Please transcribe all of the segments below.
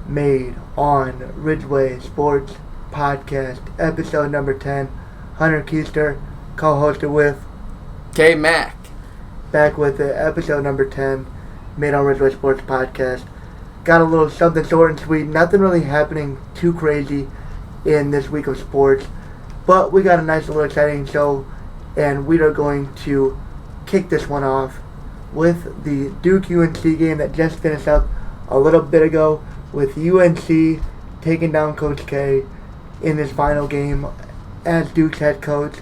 made on Ridgeway Sports Podcast, episode number 10. Hunter Keister, co-hosted with K-Mac. Back with the episode number 10, made on Ridgeway Sports Podcast. Got a little something short and sweet. Nothing really happening too crazy in this week of sports, but we got a nice little exciting show, and we are going to kick this one off with the DUKE-UNC game that just finished up a little bit ago, with UNC taking down Coach K in this final game as Duke's head coach,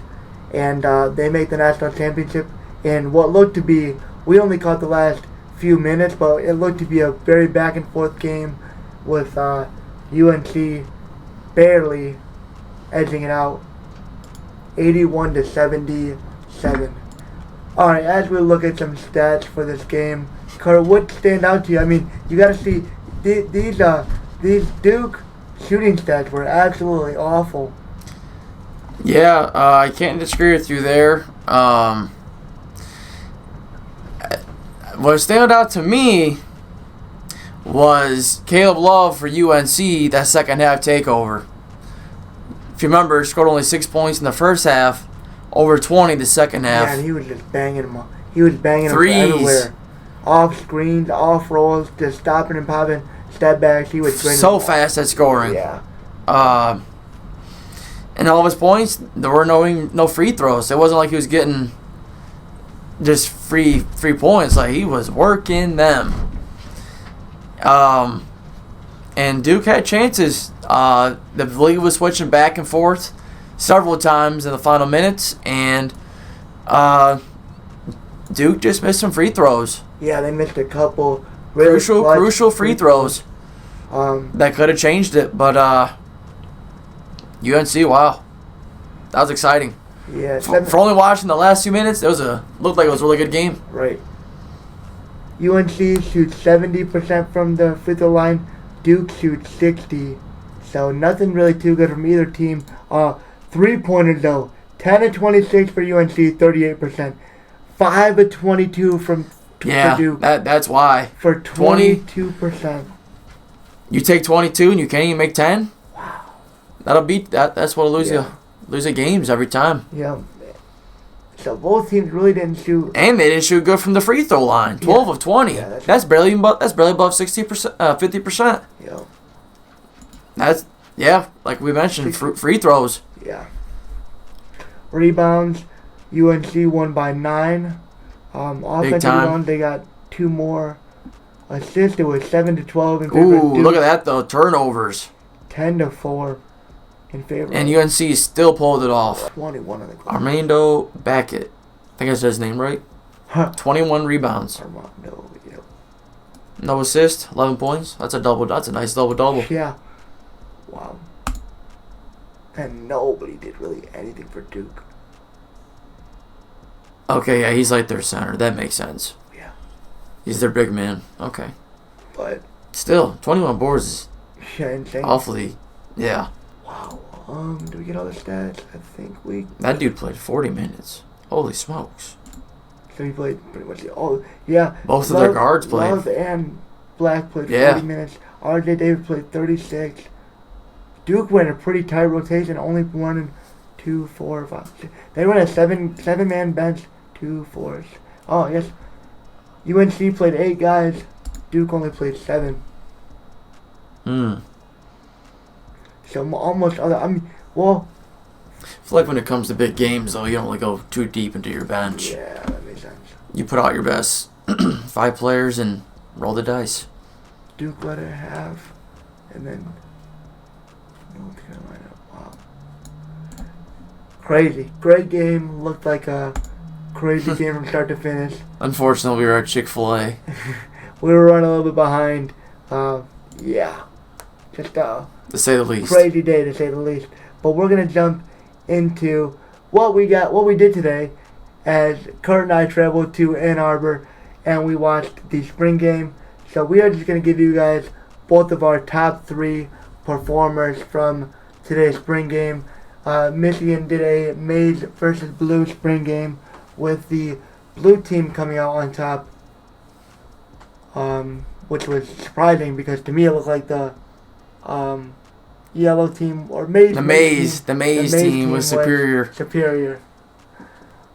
and they make the national championship in what looked to be, we only caught the last few minutes, but it looked to be a very back and forth game with UNC barely edging it out 81-77. Alright, as we look at some stats for this game, Curt, what stand out to you? I mean, you got to see these Duke shooting stats were absolutely awful. Yeah, I can't disagree with you there. What stood out to me was Caleb Love for UNC, that second half takeover. If you remember, scored only 6 points in the first half, over 20 the second half. Yeah, and he was just banging them up. He was banging Threes. them everywhere. Off screens, off rolls, just stopping and popping, step backs. He was so fast at scoring. Yeah. And all of his points, there were no free throws. It wasn't like he was getting just free points. Like, he was working them. And Duke had chances. The league was switching back and forth several times in the final minutes, and Duke just missed some free throws. Yeah, they missed a couple really crucial free throws that could have changed it. But UNC, wow, that was exciting. Yeah, for only watching the last few minutes, looked like it was a really good game. Right. UNC shoots 70% from the free throw line. Duke shoots 60%. So nothing really too good from either team. 3-pointers though, 10-26 for UNC, 38%. 5-22 for Duke. That's why. For 22%. You take 22 and you can't even make 10? Wow. That'll beat that. That's what'll lose you games every time. Yeah. So both teams really didn't shoot. And they didn't shoot good from the free throw line. 12 of 20. Yeah, that's barely above 60%, 50%. Yeah. Like we mentioned, free throws. Yeah. Rebounds, UNC won by 9. Offensive rebounds, they got 2 more assists. It was 7-12 in favor of Duke. Look at that though, turnovers. 10-4 in favor. And UNC still pulled it off. 21 on the clock. Armando Beckett, I think I said his name right. 21 rebounds. Armando, yep. No assist, 11 points. That's a double. That's a nice double. Yeah. Wow. And nobody did really anything for Duke. Okay, yeah, he's like their center. That makes sense. Yeah. He's their big man. Okay. But still, 21 boards is insane. Awfully. Yeah. Wow. Do we get all the stats? I think we... That dude played 40 minutes. Holy smokes. So he played pretty much yeah. Both of their guards played. Love and Black played 40 minutes. R.J. Davis played 36. Duke went a pretty tight rotation, only running 2, 4, 5. They run a seven-man bench, 2 4s. Oh, yes. UNC played 8 guys. Duke only played 7. So almost other. I feel like when it comes to big games, though, you don't really go too deep into your bench. Yeah, that makes sense. You put out your best 5 players and roll the dice. Duke let it have, and then North Carolina. Wow. Crazy. Great game. Looked like a crazy game from start to finish. Unfortunately, we were at Chick-fil-A. We were running a little bit behind. Yeah. Just to say the least. Crazy day, to say the least. But we're going to jump into what we did today, as Curt and I traveled to Ann Arbor and we watched the spring game. So we are just going to give you guys both of our top 3 performers from today's spring game. Michigan did a maize versus blue spring game with the blue team coming out on top, which was surprising because to me it looked like the yellow team or maize. The maize team was superior.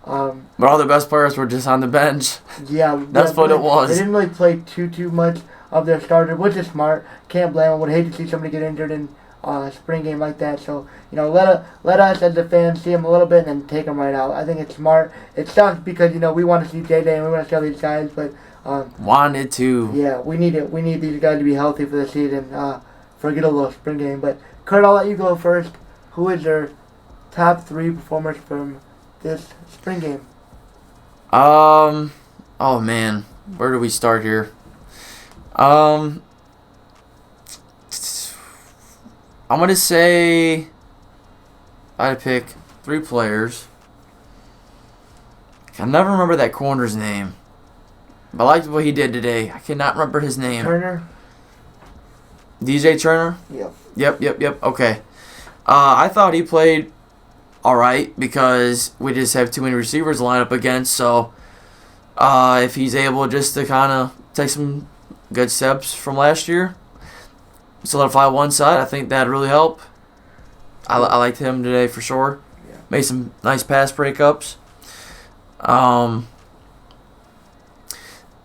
But all the best players were just on the bench. Yeah, that's what it was. They didn't really play too much of their starters, which is smart. Can't blame them. Would hate to see somebody get injured in a spring game like that. So let us as the fans see them a little bit and then take them right out. I think it's smart. It sucks because we want to see JJ and we want to see all these guys, but wanted to. Yeah, we need it. We need these guys to be healthy for the season. Forget a little spring game. But Curt, I'll let you go first. Who is your top 3 performers from this spring game? Oh man, where do we start here? I'm gonna say if I had to pick 3 players. I never remember that corner's name, but I liked what he did today. I cannot remember his name. Turner. DJ Turner. Yep. Okay. I thought he played all right because we just have too many receivers to line up against. So if he's able just to kind of take some good steps from last year, solidify one side, I think that'd really help. I liked him today for sure. Yeah. Made some nice pass breakups. I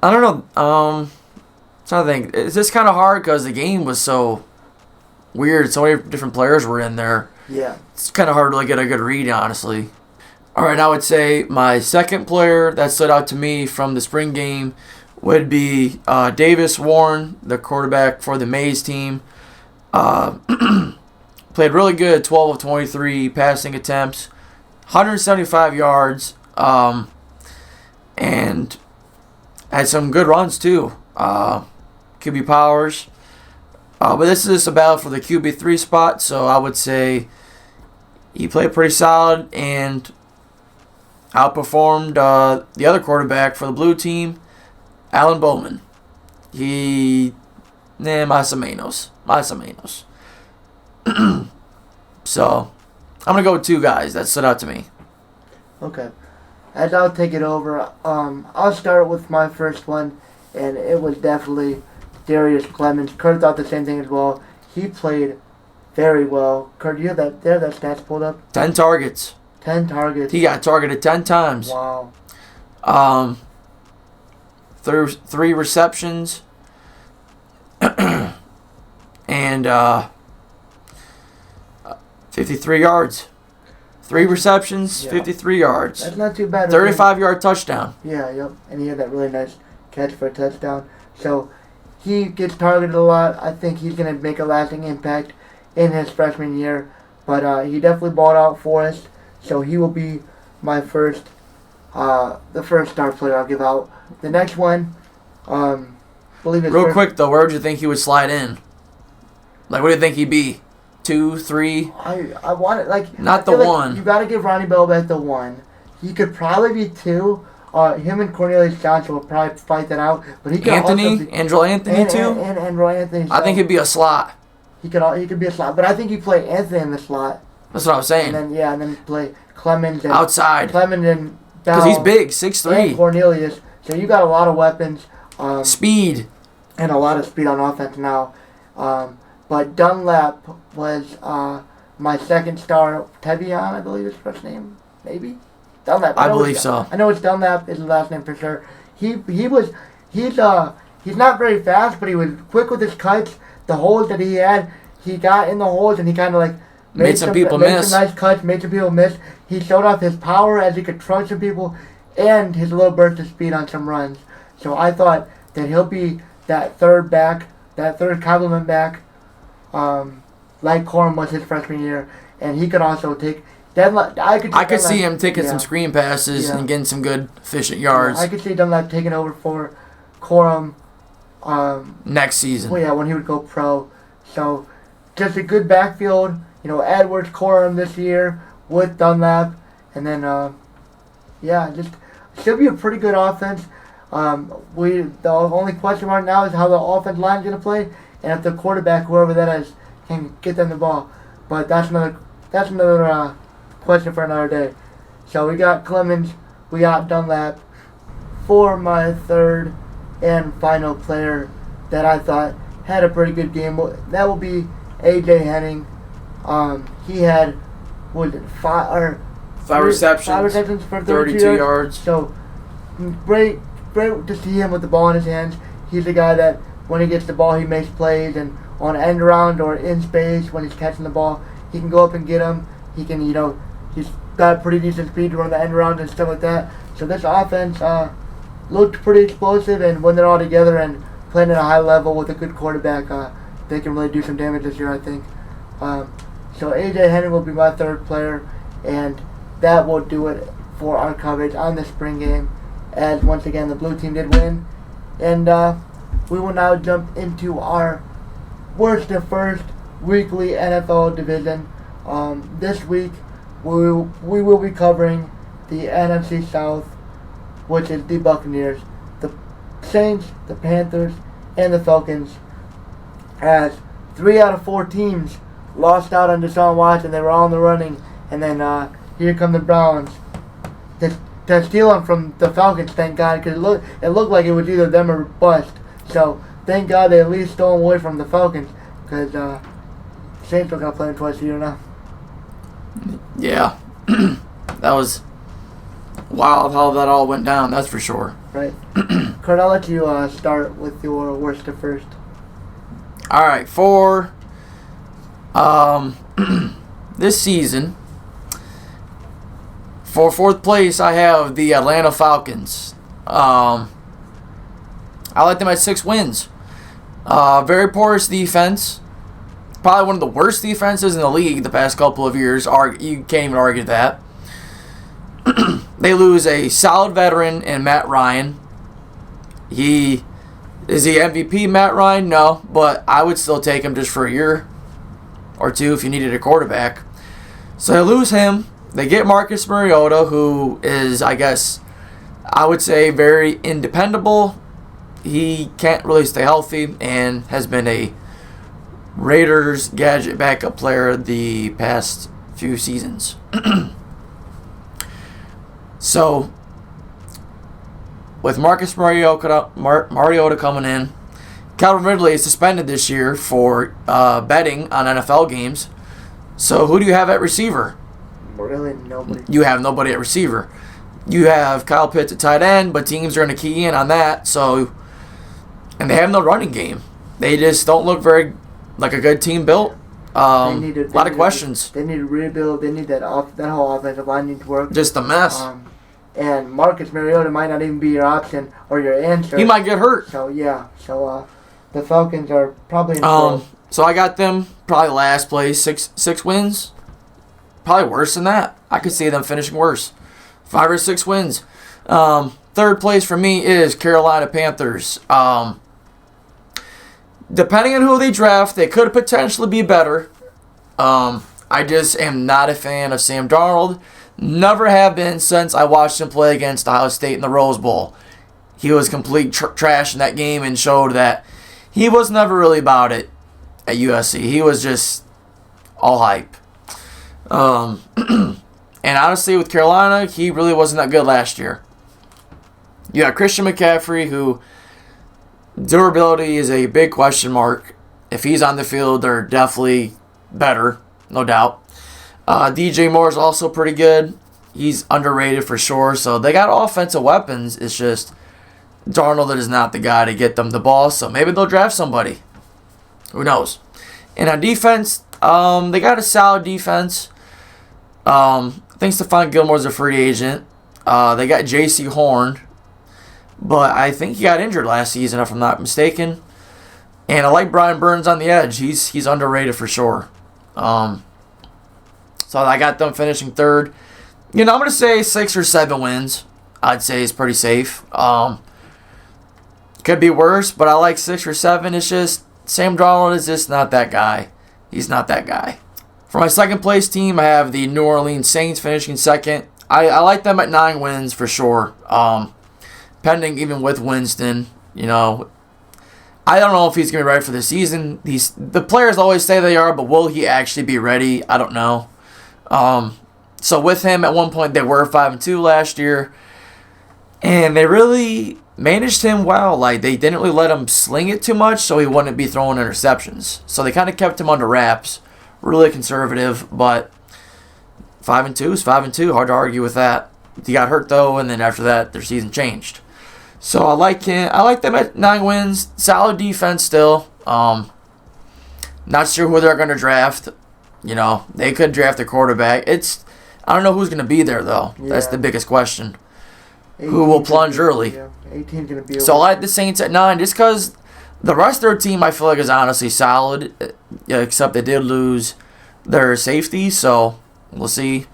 don't know. Trying to think. It's just kind of hard because the game was so weird. So many different players were in there. Yeah. It's kind of hard to get a good read, honestly. All right, I would say my second player that stood out to me from the spring game would be Davis Warren, the quarterback for the Mays team. Played really good, 12 of 23 passing attempts, 175 yards, and had some good runs too. QB powers. But this is a battle for the QB3 spot, so I would say he played pretty solid and outperformed the other quarterback for the blue team, Alan Bowman. Más o menos. So, I'm going to go with 2 guys that stood out to me. Okay. As I'll take it over, I'll start with my first one, and it was definitely Darius Clements. Curt thought the same thing as well. He played very well. Curt, do you have that stats pulled up? 10 targets. 10 targets. He got targeted 10 times. Wow. 3 receptions. And 53 yards. 3 receptions, 53 yards. That's not too bad. 35-yard touchdown. Yeah, yep. And he had that really nice catch for a touchdown. So he gets targeted a lot. I think he's going to make a lasting impact in his freshman year. But he definitely balled out for us. So he will be my the first star player I'll give out. The next one, real quick though, where would you think he would slide in? Like, what do you think he'd be? 2, 3? I want it not the 1. You got to give Ronnie Bell back the 1. He could probably be 2. Him and Cornelius Johnson will probably fight that out. But he could Angelo Anthony too. And Andrew Anthony. I think he'd be a slot. He could be a slot, but I think he play Anthony in the slot. That's what I was saying. And then play Clements and outside. Clements and Bell. Because he's big, 6'3". And Cornelius. So you got a lot of weapons. Speed. And a lot of speed on offense now. But Dunlap was my second star. Tevion, I believe his first name. Maybe? Dunlap. I believe so. I know it's Dunlap is his last name for sure. He's not very fast, but he was quick with his cuts. The holes that he had, he got in the holes and he kind of made some people miss. Some nice cuts, made some people miss. He showed off his power as he could trunk some people and his little burst of speed on some runs. So I thought that he'll be that third complement back, like Corum was his freshman year, and he could also take. I could see him taking some screen passes and getting some good efficient yards. I could see Dunlap taking over for Corum next season. Well, yeah, when he would go pro. So just a good backfield. Edwards, Corum this year with Dunlap, and then just should be a pretty good offense. The only question right now is how the offense line is going to play, and if the quarterback, whoever that is, can get them the ball. But that's another question for another day. So we got Clements, we got Dunlap. For my third and final player that I thought had a pretty good game, that will be A.J. Henning. He had, what was it, five receptions for 32 yards. So, great to see him with the ball in his hands. He's a guy that, when he gets the ball, he makes plays, and on end around or in space when he's catching the ball, he can go up and get him. He can, he's got pretty decent speed to run the end around and stuff like that. So this offense looked pretty explosive, and when they're all together and playing at a high level with a good quarterback, they can really do some damage this year, I think. So A.J. Henning will be my third player, and that will do it for our coverage on the spring game, as once again the blue team did win. And we will now jump into our worst to first weekly NFL division. This week we will be covering the NFC South, which is the Buccaneers, the Saints, the Panthers, and the Falcons. As 3 out of 4 teams lost out on Deshaun Watson, they were all in the running, and then here come the Browns to steal him from the Falcons. Thank God, because it looked like it was either them or bust. So thank God they at least stole him away from the Falcons, because Saints are gonna play him twice a year now. Yeah, that was wild how that all went down. That's for sure. Right. Curt, I'll let you start with your worst to first. All right, for this season, for fourth place, I have the Atlanta Falcons. I like them at 6 wins. Very porous defense. Probably one of the worst defenses in the league the past couple of years. You can't even argue that. They lose a solid veteran in Matt Ryan. Is he MVP, Matt Ryan? No, but I would still take him just for a year or two if you needed a quarterback. So they lose him. They get Marcus Mariota, who is, I guess, I would say very independable. He can't really stay healthy and has been a Raiders gadget backup player the past few seasons. So, with Marcus Mariota coming in, Calvin Ridley is suspended this year for betting on NFL games. So, who do you have at receiver? Really, nobody. You have nobody at receiver. You have Kyle Pitts at tight end, but teams are going to key in on that. So, and they have no running game. They just don't look very like a good team built. A lot of questions. They need to rebuild. They need that whole offensive line needs to work. Just a mess. And Marcus Mariota might not even be your option or your answer. He might get hurt. So yeah. So the Falcons are probably in trouble. So I got them probably last place, six wins. Probably worse than that. I could see them finishing worse. 5 or 6 wins. Third place for me is Carolina Panthers. Depending on who they draft, they could potentially be better. I just am not a fan of Sam Darnold. Never have been since I watched him play against Ohio State in the Rose Bowl. He was complete trash in that game and showed that he was never really about it at USC. He was just all hype. And honestly, with Carolina, he really wasn't that good last year. You got Christian McCaffrey, who durability is a big question mark. If he's on the field, they're definitely better, no doubt. DJ Moore is also pretty good. He's underrated for sure. So they got offensive weapons. It's just Darnold is not the guy to get them the ball. So maybe they'll draft somebody. Who knows? And on defense, they got a solid defense. I think Stephon Gilmore's a free agent. They got J.C. Horn, but I think he got injured last season, if I'm not mistaken. And I like Brian Burns on the edge. He's underrated for sure. So I got them finishing third. I'm going to say 6 or 7 wins. I'd say is pretty safe. Could be worse, but I like 6 or 7. It's just Sam Darnold is just not that guy. He's not that guy. For my second place team, I have the New Orleans Saints finishing second. I like them at 9 wins for sure. Pending even with Winston, I don't know if he's going to be ready for the season. The players always say they are, but will he actually be ready? I don't know. So with him, at one point, they were 5-2 last year. And they really managed him well. Like, they didn't really let him sling it too much so he wouldn't be throwing interceptions. So they kind of kept him under wraps. Really conservative, but 5-2 is 5-2. Hard to argue with that. He got hurt, though, and then after that, their season changed. So I like him. I like them at 9 wins. Solid defense still. Not sure who they're going to draft. They could draft a quarterback. I don't know who's going to be there, though. Yeah. That's the biggest question. Who will plunge early? Yeah, 18's going to be. So I like the Saints at 9 just because the rest of their team I feel like is honestly solid, except they did lose their safety, so we'll see.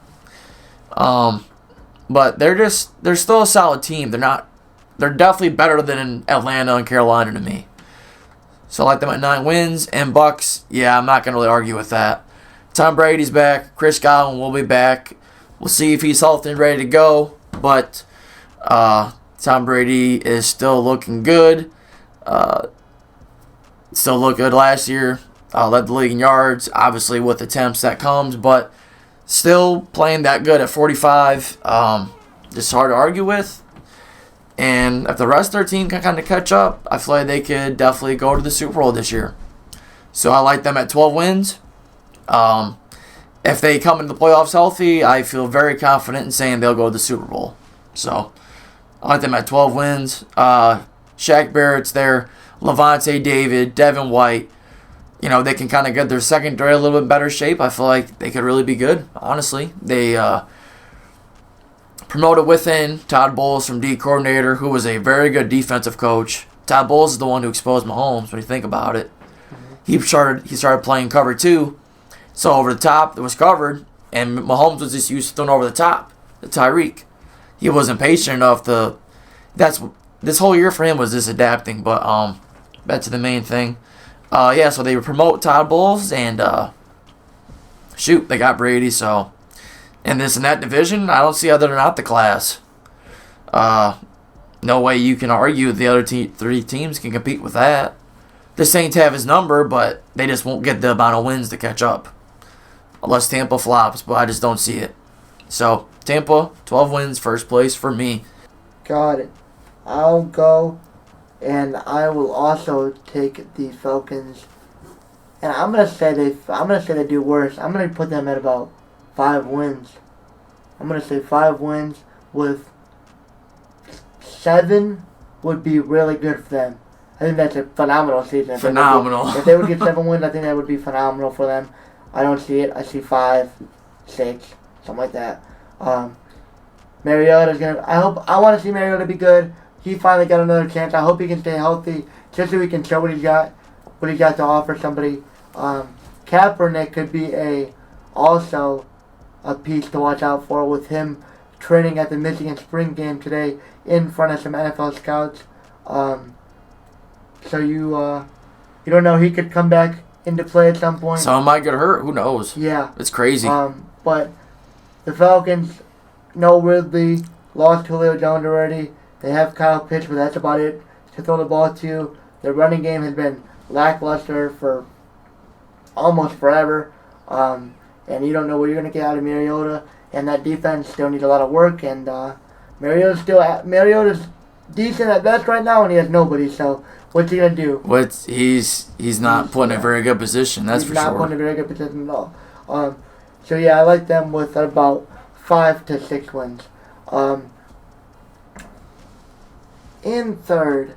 But they're still a solid team. They're definitely better than Atlanta and Carolina to me. So I like them at 9 wins. And Bucks, yeah, I'm not going to really argue with that. Tom Brady's back. Chris Godwin will be back. We'll see if he's healthy and ready to go. But Tom Brady is still looking good. Still looked good last year. Led the league in yards. Obviously, with attempts that comes. But still playing that good at 45. Just hard to argue with. And if the rest of their team can kind of catch up, I feel like they could definitely go to the Super Bowl this year. So I like them at 12 wins. If they come into the playoffs healthy, I feel very confident in saying they'll go to the Super Bowl. So I like them at 12 wins. Shaq Barrett's there. Levante David, Devin White. They can kind of get their secondary a little bit better shape. I feel like they could really be good, honestly. They promoted within Todd Bowles from D coordinator, who was a very good defensive coach. Todd Bowles is the one who exposed Mahomes, when you think about it. Mm-hmm. He started playing cover 2. So over the top, it was covered, and Mahomes was just used to throwing over the top to Tyreek. He wasn't patient enough to. This whole year for him was just adapting. But back to the main thing. So they would promote Todd Bowles, and they got Brady. So in that division, I don't see other than out the class. No way you can argue the other 3 teams can compete with that. The Saints have his number, but they just won't get the amount of wins to catch up. Unless Tampa flops, but I just don't see it. So, Tampa, 12 wins, first place for me. Got it. I'll go, and I will also take the Falcons. And I'm gonna say they do worse. I'm gonna put them at about 5 wins. I'm gonna say 5 wins with 7 would be really good for them. I think that's a phenomenal season. Phenomenal. If they would get 7 wins, I think that would be phenomenal for them. I don't see it. I see 5, 6, something like that. Mariota's gonna. I want to see Mariota be good. He finally got another chance. I hope he can stay healthy, just so he can show what he's got to offer somebody. Kaepernick could be also a piece to watch out for, with him training at the Michigan spring game today in front of some NFL scouts. So you don't know, he could come back into play at some point. Someone might get hurt. Who knows? Yeah. It's crazy. But the Falcons, no Ridley, lost Julio Jones already. They have Kyle Pitts, but that's about it to throw the ball to. Their running game has been lackluster for almost forever. And you don't know what you're going to get out of Mariota. And that defense still needs a lot of work. And Mariota's decent at best right now, and he has nobody. So what's he gonna do? He's not put in a very good position. That's for sure. He's not put in a very good position at all. So yeah, I like them with about 5 to 6 wins. In third,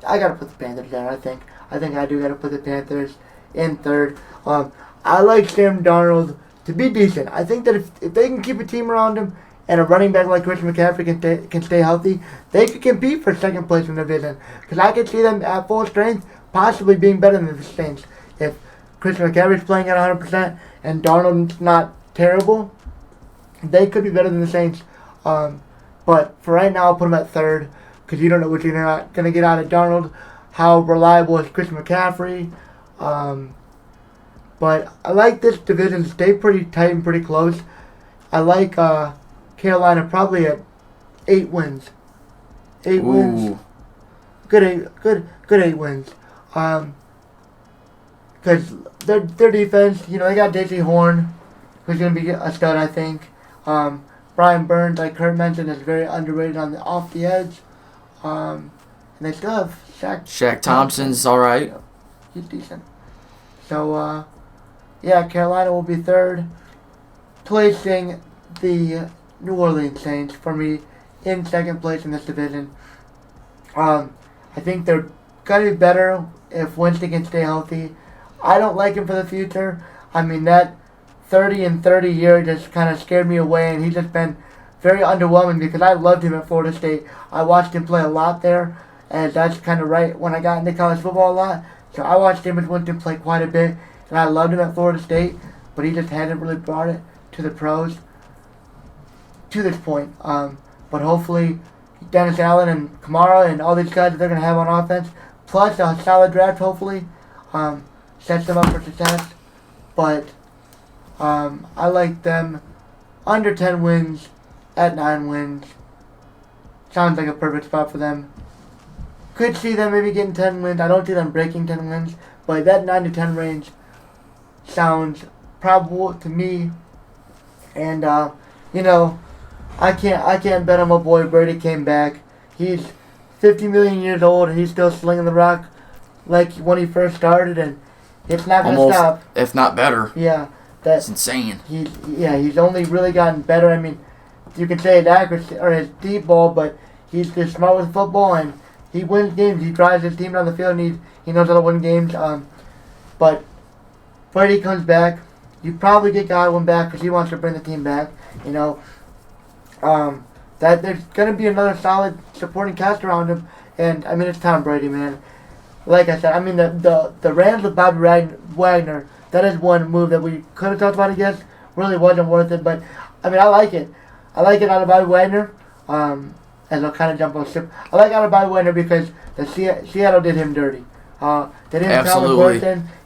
I gotta put the Panthers there. I think I do gotta put the Panthers in third. I like Sam Darnold to be decent. I think that if they can keep a team around him, and a running back like Christian McCaffrey can stay healthy, they could compete for second place in the division. Because I could see them at full strength possibly being better than the Saints. If Christian McCaffrey's playing at 100% and Darnold's not terrible, they could be better than the Saints. But for right now, I'll put them at third, because you don't know what you're not going to get out of Darnold. How reliable is Christian McCaffrey? But I like this division to stay pretty tight and pretty close. I like Carolina probably at 8 wins. 8 wins. Good 8 wins. Because their defense, they got J.C. Horn, who's going to be a stud, I think. Brian Burns, like Curt mentioned, is very underrated off the edge. And they still have Shaq Thompson's all right. Yeah, he's decent. So, Carolina will be third, placing the New Orleans Saints for me in second place in this division. I think they're going to be better if Winston can stay healthy. I don't like him for the future. I mean, that 30-30 year just kind of scared me away, and he's just been very underwhelming because I loved him at Florida State. I watched him play a lot there, and that's kind of right when I got into college football a lot. So I watched Jameis Winston play quite a bit, and I loved him at Florida State, but he just hadn't really brought it to the pros to this point. But hopefully Dennis Allen and Kamara and all these guys that they're going to have on offense, plus a solid draft hopefully, sets them up for success. But I like them under 10 wins at 9 wins. Sounds like a perfect spot for them. Could see them maybe getting 10 wins. I don't see them breaking 10 wins, but that 9 to 10 range sounds probable to me. And I can't bet on my boy Brady came back. He's 50 million years old and he's still slinging the rock like when he first started, and it's not going to stop. If not better. Yeah, that's insane. He's only really gotten better. I mean, you can say his accuracy or his deep ball, but he's just smart with football and he wins games. He drives his team down the field and he knows how to win games. But Brady comes back. You probably get Godwin back because he wants to bring the team back. That there's going to be another solid supporting cast around him. And, I mean, it's Tom Brady, man. Like I said, I mean, the Rams with Bobby Wagner, that is one move that we could have talked about, I guess. Really wasn't worth it. But, I mean, I like it. I like it out of Bobby Wagner. As I'll kind of jump on the ship. I like out of Bobby Wagner because Seattle did him dirty. They didn't Absolutely.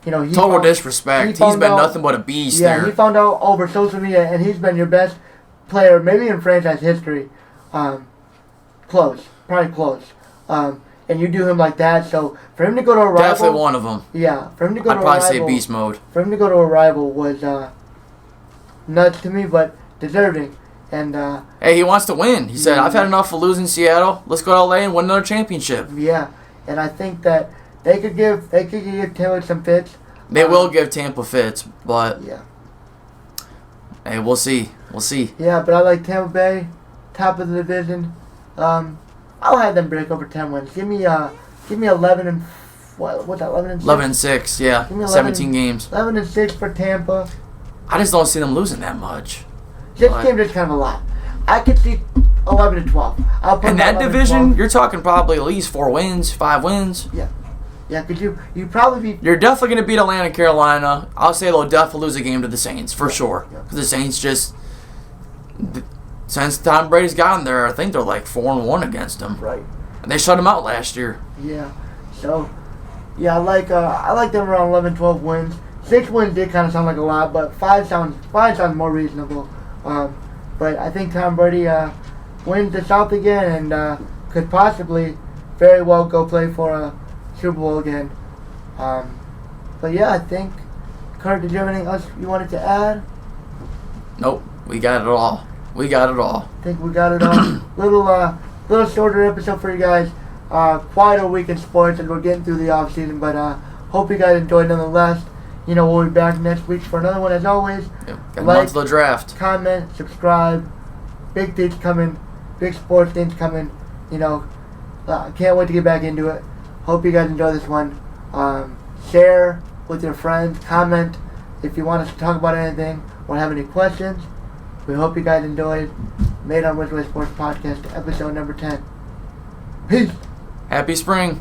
Total disrespect. He's been nothing but a beast there. Yeah, he found out over social media, and he's been your best player, maybe in franchise history. Probably close. And you do him like that, so for him to go to a rival... Definitely one of them. Yeah, for him to go to a rival... I'd probably say beast mode. For him to go to a rival was nuts to me, but deserving. And hey, he wants to win. He said, I've had enough of losing Seattle. Let's go to LA and win another championship. Yeah, and I think that they could give Taylor some fits. They will give Tampa fits, but... Yeah. Hey, we'll see. We'll see. Yeah, but I like Tampa Bay, top of the division. I'll have them break over 10 wins. Give me 11 and what's that? 11 and 6. 11 and 6. Yeah. 17 games. 11 and 6 for Tampa. I just don't see them losing that much. This game is kind of a lot. I could see 11 and 12. In that division, you're talking probably at least 4 wins, 5 wins. Yeah. Yeah, because you probably be... You're definitely going to beat Atlanta, Carolina. I'll say they'll definitely lose a game to the Saints, for sure. Because the Saints just... Since Tom Brady's gotten there, I think they're like 4-1 against them. Right. And they shut him out last year. Yeah. So, yeah, I like them around 11, 12 wins. 6 wins did kind of sound like a lot, but 5 sounds more reasonable. But I think Tom Brady wins the South again and could possibly very well go play for a Super Bowl again. But yeah, I think, Curt, did you have anything else you wanted to add? Nope, we got it all. I think we got it all. Little shorter episode for you guys. Quieter week in sports, and we're getting through the off season. But hope you guys enjoyed nonetheless. We'll be back next week for another one as always. Yep. Got a month of the draft. Comment, subscribe. Big things coming. Big sports things coming. Can't wait to get back into it. Hope you guys enjoy this one. Share with your friends. Comment if you want us to talk about anything or have any questions. We hope you guys enjoyed Made on Ridgeway Sports Podcast, episode number 10. Peace. Happy spring.